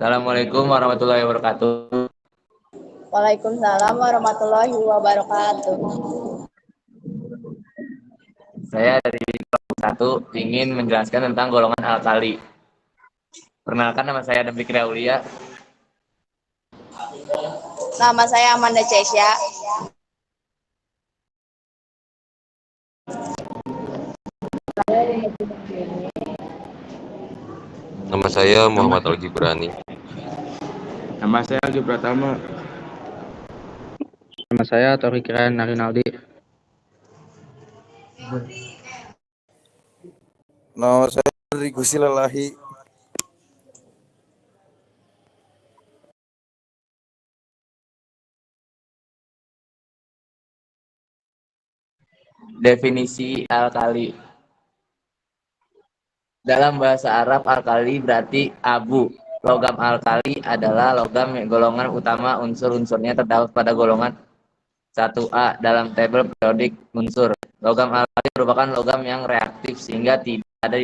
Assalamualaikum warahmatullahi wabarakatuh. Waalaikumsalam warahmatullahi wabarakatuh. Saya dari kelompok 1 ingin menjelaskan tentang golongan alkali. Perkenalkan, nama saya Adam Fikri Aulia. Nama saya Amanda Cesya. Nama saya Muhammad Al-Gibrani. Nama saya Algi Pratama. Nama saya Tori Kiran Narinaldi. Nama saya Rigo Silalahi. Definisi alkali. Dalam bahasa Arab, alkali berarti abu. Logam alkali adalah logam golongan utama unsur-unsurnya terdapat pada golongan 1A dalam tabel periodik unsur. Logam alkali merupakan logam yang reaktif sehingga tidak ada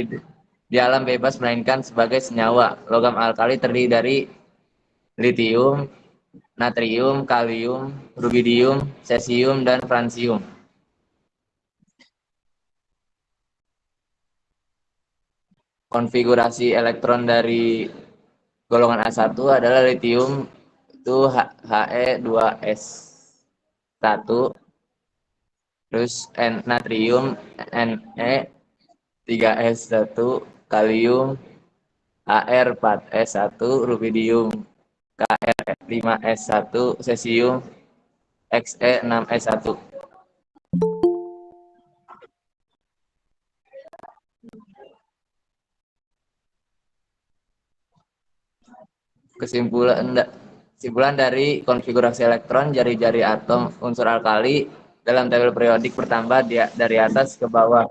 di alam bebas melainkan sebagai senyawa. Logam alkali terdiri dari litium, natrium, kalium, rubidium, cesium, dan francium. Konfigurasi elektron dari golongan A1 adalah litium itu He2S1, terus natrium Ne3S1, kalium Ar4S1, rubidium Kr5S1, cesium Xe6S1. Kesimpulan dari konfigurasi elektron jari-jari atom unsur alkali dalam tabel periodik bertambah dari atas ke bawah.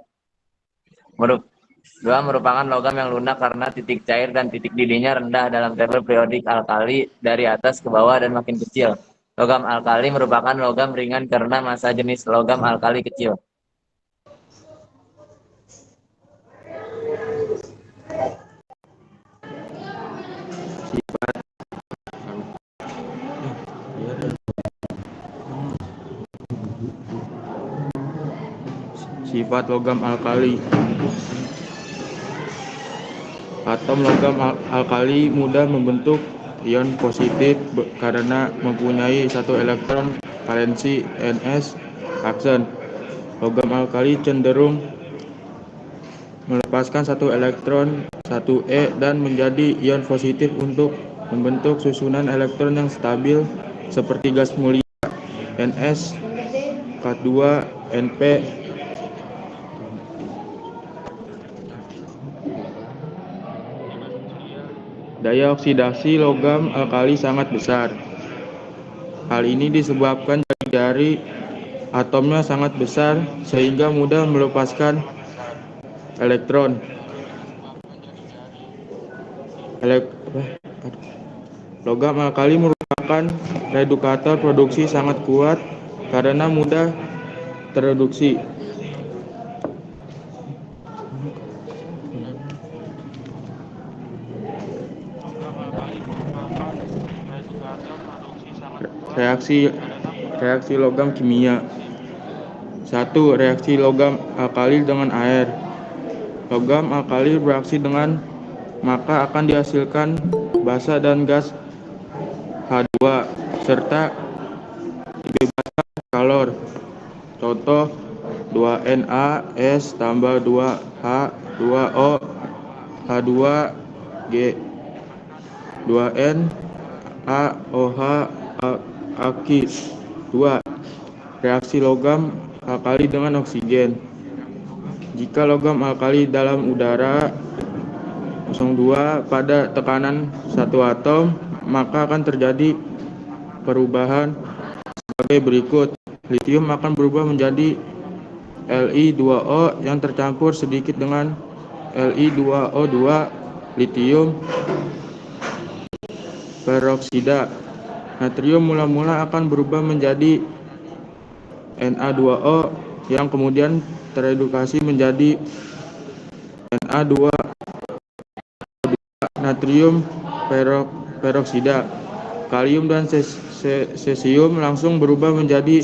Dua merupakan logam yang lunak karena titik cair dan titik didihnya rendah dalam tabel periodik alkali dari atas ke bawah dan makin kecil. Logam alkali merupakan logam ringan karena massa jenis logam alkali kecil. Sifat logam alkali. Atom logam alkali mudah membentuk ion positif karena mempunyai satu elektron valensi Ns aksen. Logam alkali cenderung melepaskan satu elektron 1e dan menjadi ion positif untuk membentuk susunan elektron yang stabil seperti gas mulia Ns, K2, Np. Daya oksidasi logam alkali sangat besar. Hal ini disebabkan jari-jari atomnya sangat besar sehingga mudah melepaskan elektron. Logam alkali merupakan redukator produksi sangat kuat karena mudah tereduksi. Reaksi logam kimia. 1. Reaksi logam alkali dengan air. Logam alkali bereaksi dengan maka akan dihasilkan basa dan gas H2 serta dibebaskan kalor. Contoh 2NaS tambah 2H 2O H2G 2N AOH Aki. 2. Reaksi logam alkali dengan oksigen. Jika logam alkali dalam udara 02 pada tekanan 1 atom, maka akan terjadi perubahan sebagai berikut. Litium akan berubah menjadi Li2O yang tercampur sedikit dengan Li2O2. Litium peroksida. Natrium mula-mula akan berubah menjadi Na2O yang kemudian teredukasi menjadi Na2. Natrium peroksida. Kalium dan cesium langsung berubah menjadi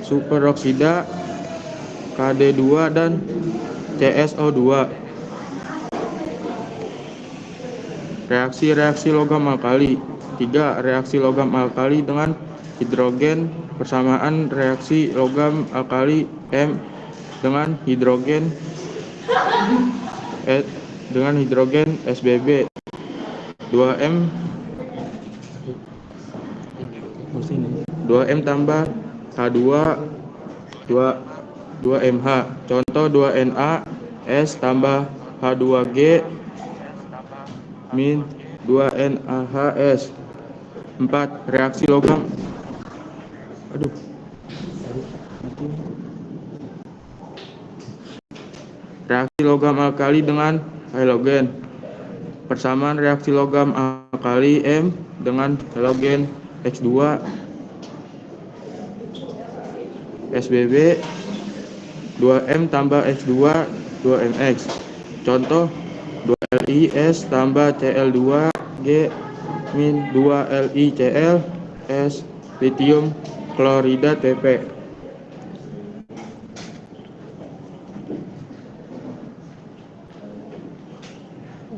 superoksida Kd2 dan CSO2. Reaksi logam alkali. 3. Reaksi logam alkali dengan hidrogen. Persamaan reaksi logam alkali M dengan hidrogen SBB 2M tambah H2 2MH. Contoh 2Na S tambah H2G min 2NaHS. 4. Reaksi logam Reaksi logam alkali dengan halogen. Persamaan reaksi logam alkali M dengan halogen X2 SBB 2M tambah X2 2MX. Contoh 2LiS tambah Cl2G min 2LiCl S litium klorida Tp.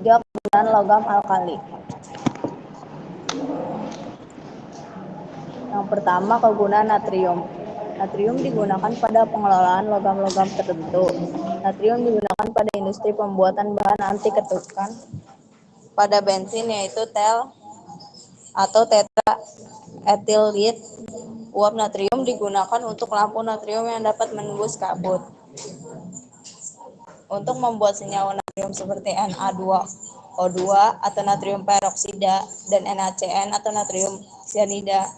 Tiga, kegunaan logam alkali. Yang pertama, kegunaan natrium. Natrium digunakan pada pengelolaan logam-logam tertentu. Natrium digunakan pada industri pembuatan bahan anti ketukan pada bensin, yaitu tel atau tetra ethylate. Uap natrium digunakan untuk lampu natrium yang dapat menembus kabut. Untuk membuat senyawa natrium seperti Na2O2 atau natrium peroksida dan NaCN atau natrium sianida.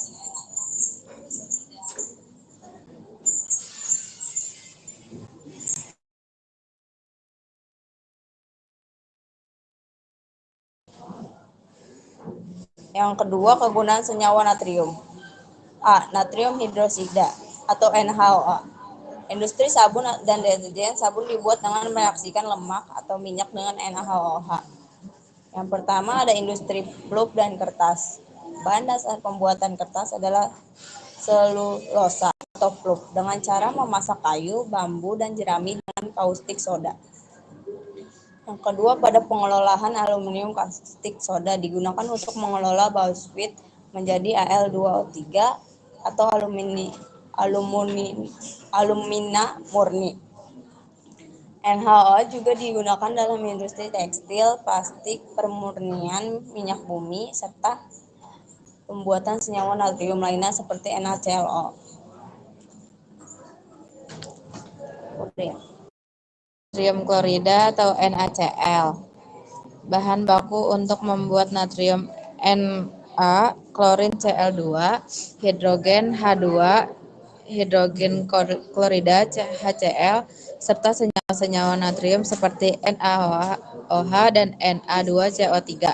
Yang kedua, kegunaan senyawa natrium. A. Natrium hidrosida atau NaOH. Industri sabun dan deterjen sabun dibuat dengan mereaksikan lemak atau minyak dengan NaOH. Yang pertama ada industri pulp dan kertas. Bahan dasar pembuatan kertas adalah selulosa atau pulp dengan cara memasak kayu, bambu, dan jerami dengan kaustik soda. Yang kedua, pada pengelolaan aluminium kaustik soda digunakan untuk mengelola bauxit menjadi Al2O3 atau alumina murni. NaOH juga digunakan dalam industri tekstil, plastik, pemurnian minyak bumi, serta pembuatan senyawa natrium lainnya seperti NaClO. Natrium klorida atau NaCl. Bahan baku untuk membuat natrium Na, klorin Cl2, hidrogen H2, hidrogen klorida HCl, serta senyawa-senyawa natrium seperti NaOH dan Na2CO3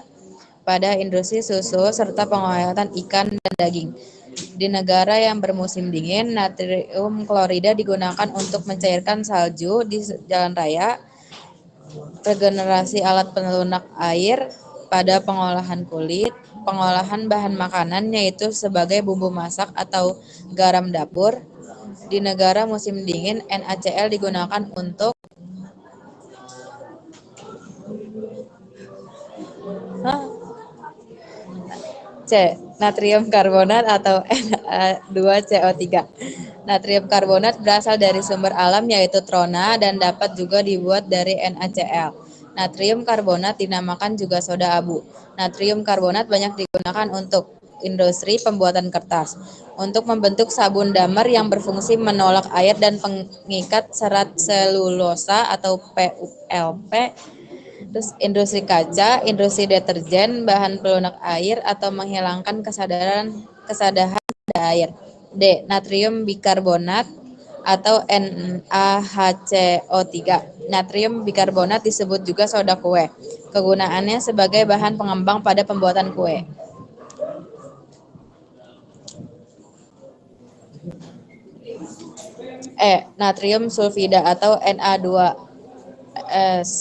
pada industri susu serta pengawatan ikan dan daging. Di negara yang bermusim dingin, natrium klorida digunakan untuk mencairkan salju di jalan raya, regenerasi alat pelunak air, pada pengolahan kulit, pengolahan bahan makanan yaitu sebagai bumbu masak atau garam dapur. Di negara musim dingin, NaCl digunakan untuk C. Natrium karbonat atau Na2CO3. Natrium karbonat berasal dari sumber alam yaitu trona dan dapat juga dibuat dari NaCl. Natrium karbonat dinamakan juga soda abu. Natrium karbonat banyak digunakan untuk industri pembuatan kertas, untuk membentuk sabun damar yang berfungsi menolak air dan pengikat serat selulosa atau PULP. Terus industri kaca, industri deterjen, bahan pelunak air atau menghilangkan kesadahan pada air. D. Natrium bikarbonat atau NaHCO3. Natrium bikarbonat disebut juga soda kue. Kegunaannya sebagai bahan pengembang pada pembuatan kue. Natrium sulfida atau Na2S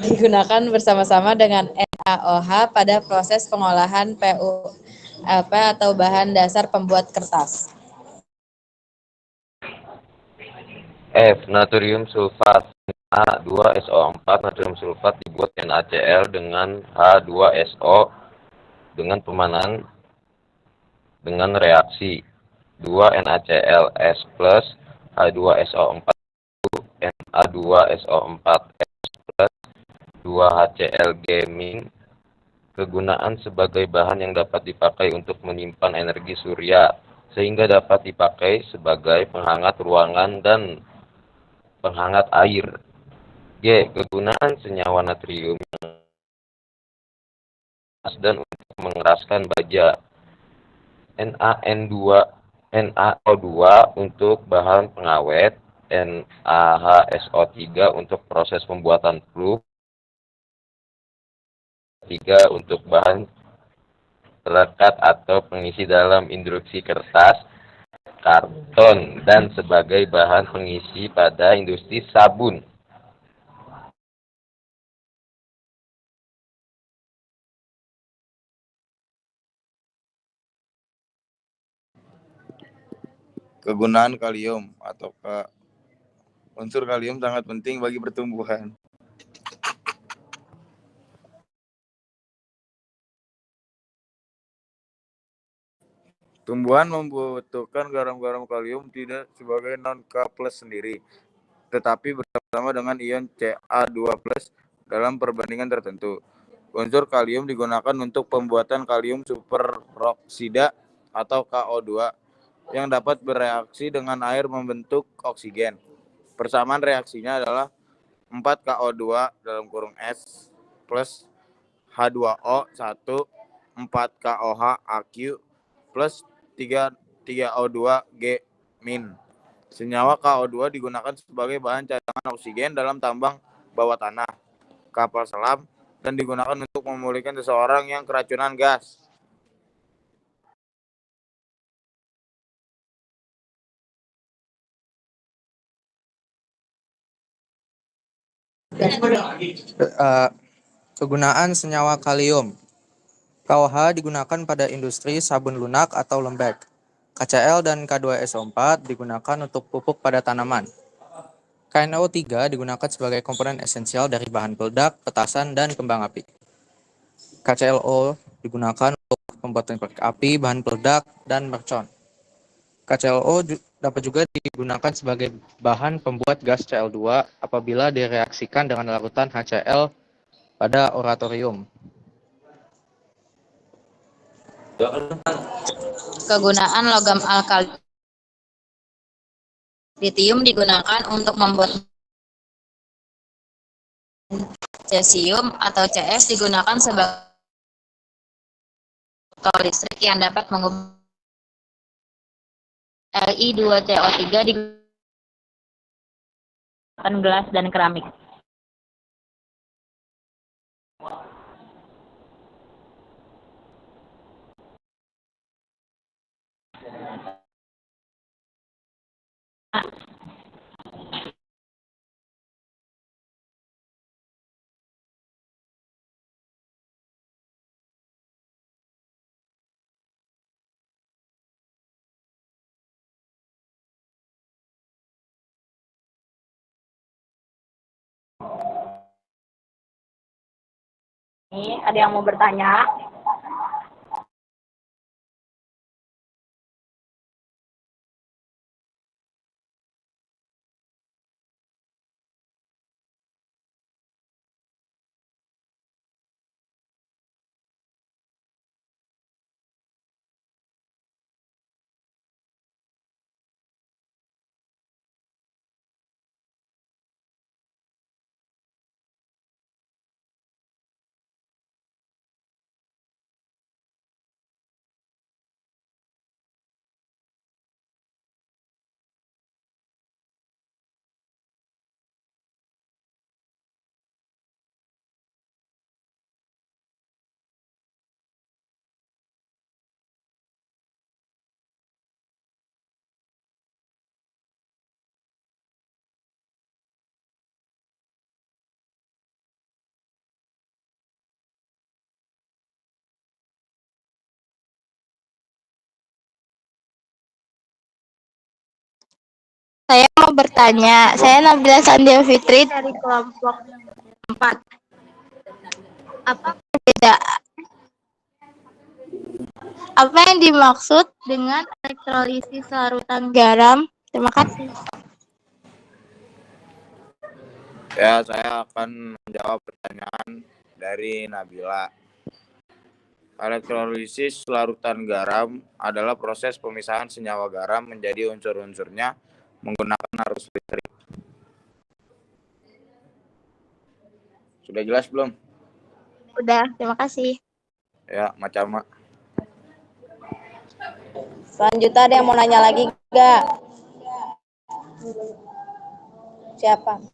digunakan bersama-sama dengan NaOH pada proses pengolahan PuLP atau bahan dasar pembuat kertas? F. Natrium sulfat. Na2SO4 natrium sulfat dibuat NaCl dengan H2SO dengan pemanan dengan reaksi 2 NaCl(S) plus H2SO4 Na2SO4S plus 2HCl-G-. Kegunaan sebagai bahan yang dapat dipakai untuk menyimpan energi surya sehingga dapat dipakai sebagai penghangat ruangan dan penghangat air. G. Kegunaan senyawa natrium dan untuk mengeraskan baja. NaO2 untuk bahan pengawet, NaHSO3 untuk proses pembuatan fluid, 3 untuk bahan pelekat atau pengisi dalam industri kertas, karton, dan sebagai bahan pengisi pada industri sabun. Kegunaan kalium atau unsur kalium sangat penting bagi pertumbuhan. Tumbuhan membutuhkan garam-garam kalium tidak sebagai non-K+ sendiri, tetapi bersama dengan ion Ca2+ dalam perbandingan tertentu. Unsur kalium digunakan untuk pembuatan kalium superoksida atau KO2 yang dapat bereaksi dengan air membentuk oksigen. Persamaan reaksinya adalah 4KO2 (S) plus H2O 1 4KOH AQ plus 3O2 G-. Senyawa KO2 digunakan sebagai bahan cadangan oksigen dalam tambang bawah tanah, kapal selam, dan digunakan untuk memulihkan seseorang yang keracunan gas. Kegunaan senyawa kalium. KOH digunakan pada industri sabun lunak atau lembek. KCl dan K2SO4 digunakan untuk pupuk pada tanaman. KNO3 digunakan sebagai komponen esensial dari bahan peledak, petasan, dan kembang api. KClO digunakan untuk pembuatan korek api, bahan peledak, dan mercon. KClO dapat juga digunakan sebagai bahan pembuat gas Cl2 apabila direaksikan dengan larutan HCl pada oratorium. Kegunaan logam alkali. Litium digunakan untuk membuat cesium atau Cs digunakan sebagai motor listrik yang dapat mengubah Li2CO3 digunakan gelas dan keramik. Ini ada yang mau bertanya? mau bertanya. Saya Nabila Sandia Fitri dari kelompok 4. Apa beda? Apa yang dimaksud dengan elektrolisis larutan garam? Terima kasih. Ya, saya akan menjawab pertanyaan dari Nabila. Elektrolisis larutan garam adalah proses pemisahan senyawa garam menjadi unsur-unsurnya menggunakan arus listrik. Sudah jelas belum? Udah, terima kasih. Ya, macam. Selanjutnya ada yang mau nanya lagi nggak? Siapa?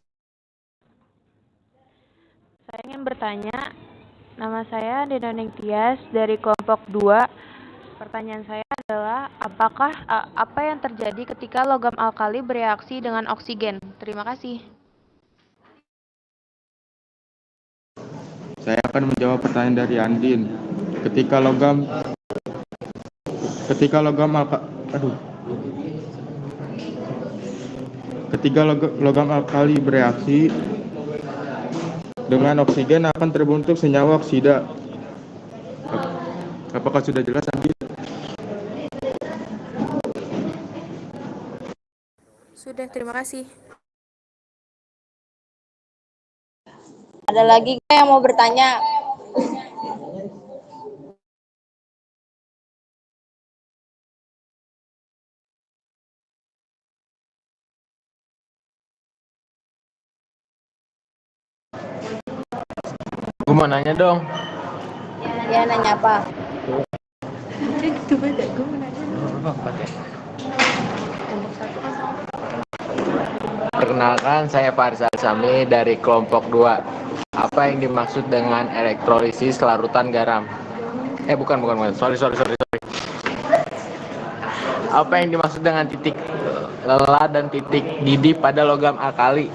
Saya ingin bertanya, nama saya Dedoning Tias dari kelompok 2. Pertanyaan saya adalah, apa yang terjadi ketika logam alkali bereaksi dengan oksigen? Terima kasih. Saya akan menjawab pertanyaan dari Andin. Ketika logam alkali bereaksi dengan oksigen akan terbentuk senyawa oksida. Apakah sudah jelas, Andin? Sudah, terima kasih. Ada lagi nggak yang mau bertanya? Gue mau nanya dong. Ya, nanya apa? Perkenalkan, saya Faris Al-Sami dari kelompok 2. Apa yang dimaksud dengan elektrolisis larutan garam? Bukan. Sorry. Apa yang dimaksud dengan titik lelah dan titik didih pada logam alkali?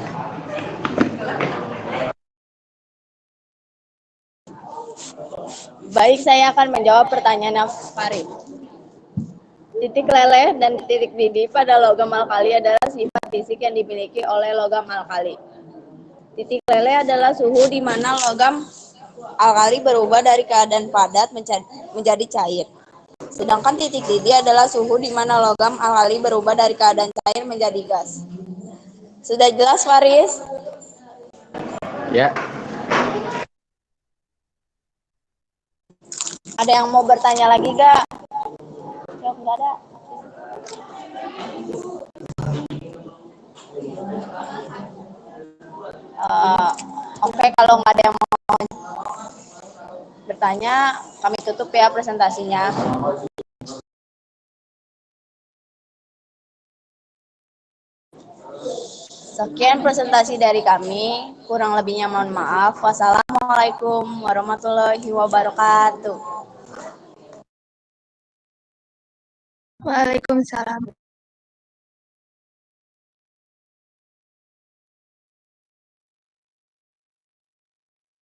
Baik, saya akan menjawab pertanyaan Farid. Titik leleh dan titik didih pada logam alkali adalah sifat fisik yang dimiliki oleh logam alkali. Titik leleh adalah suhu di mana logam alkali berubah dari keadaan padat menjadi cair. Sedangkan titik didih adalah suhu di mana logam alkali berubah dari keadaan cair menjadi gas. Sudah jelas, Faris? Ya. Ada yang mau bertanya lagi gak? Jawab nggak ada. Oke, kalau nggak ada yang mau bertanya, kami tutup ya presentasinya. Sekian presentasi dari kami, kurang lebihnya mohon maaf. Wassalamualaikum warahmatullahi wabarakatuh. Waalaikumsalam.